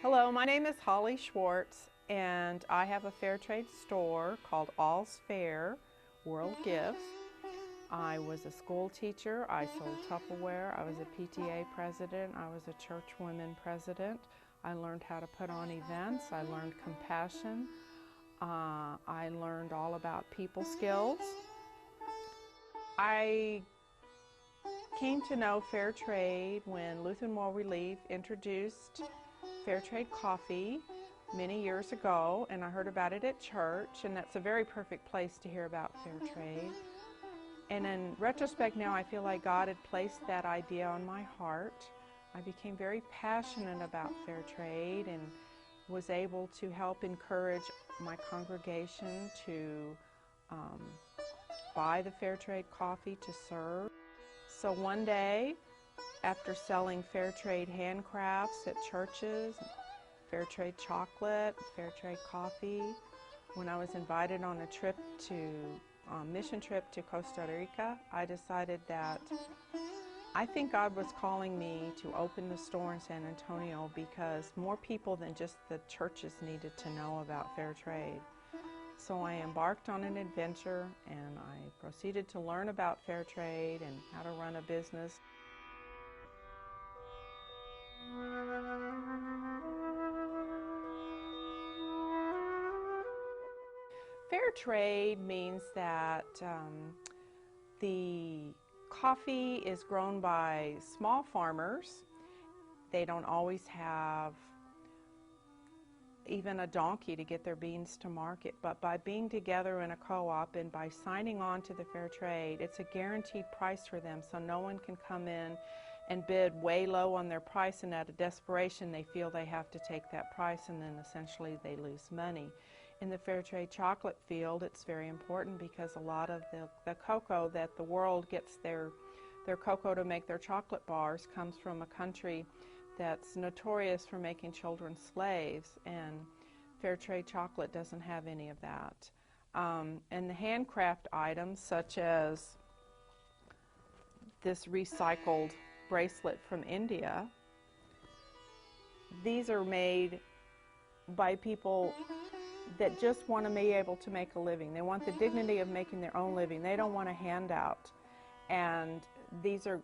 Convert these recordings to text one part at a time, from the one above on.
Hello, my name is Holly Schwartz, and I have a fair trade store called All's Fair World Gifts. I was a school teacher, I sold Tupperware, I was a PTA president, I was a church women president. I learned how to put on events, I learned compassion, I learned all about people skills. I came to know fair trade when Lutheran World Relief introduced fair trade coffee many years ago, and I heard about it at church, and that's a very perfect place to hear about fair trade. And in retrospect now, I feel like God had placed that idea on my heart. I became very passionate about fair trade and was able to help encourage my congregation to buy the fair trade coffee to serve. So one day, after selling fair trade handcrafts at churches, fair trade chocolate, fair trade coffee, when I was invited on a trip to mission trip to Costa Rica, I decided that I think God was calling me to open the store in San Antonio because more people than just the churches needed to know about fair trade. So I embarked on an adventure and I proceeded to learn about fair trade and how to run a business. Fair trade means that the coffee is grown by small farmers. They don't always have even a donkey to get their beans to market, but by being together in a co-op and by signing on to the fair trade, it's a guaranteed price for them, so no one can come in and bid way low on their price, and out of desperation they feel they have to take that price, and then essentially they lose money. In the fair trade chocolate field, it's very important because a lot of the cocoa that the world gets their cocoa to make their chocolate bars comes from a country that's notorious for making children slaves, and fair trade chocolate doesn't have any of that. And the handcraft items, such as this recycled bracelet from India, these are made by people that just want to be able to make a living. They want the dignity of making their own living. They don't want a handout. And these are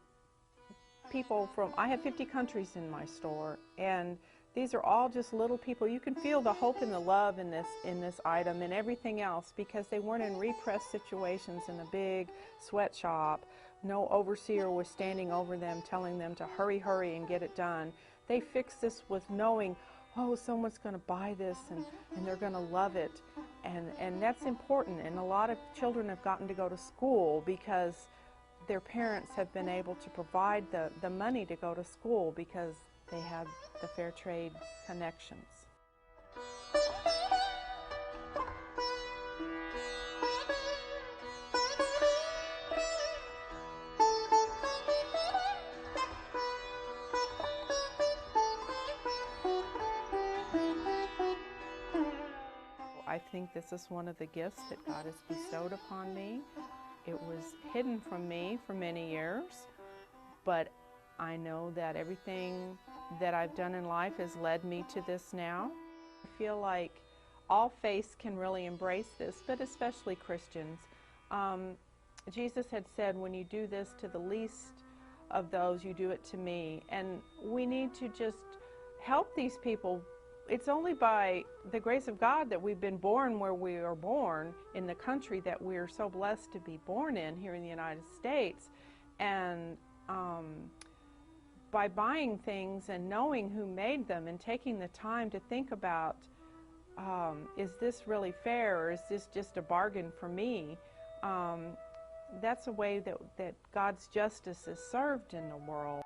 people from, I have 50 countries in my store, and these are all just little people. You can feel the hope and the love in this item and everything else because they weren't in repressed situations in a big sweatshop. No overseer was standing over them telling them to hurry, hurry and get it done. They fixed this with knowing, oh, someone's going to buy this and they're going to love it. And that's important. And a lot of children have gotten to go to school because their parents have been able to provide the money to go to school because they have the fair trade connections. I think this is one of the gifts that God has bestowed upon me. It was hidden from me for many years, but I know that everything that I've done in life has led me to this now. I feel like all faiths can really embrace this, but especially Christians. Jesus had said, when you do this to the least of those, you do it to me. And we need to just help these people. It's only by the grace of God that we've been born where we are born, in the country that we are so blessed to be born in here in the United States. And by buying things and knowing who made them and taking the time to think about, is this really fair or is this just a bargain for me? That's a way that God's justice is served in the world.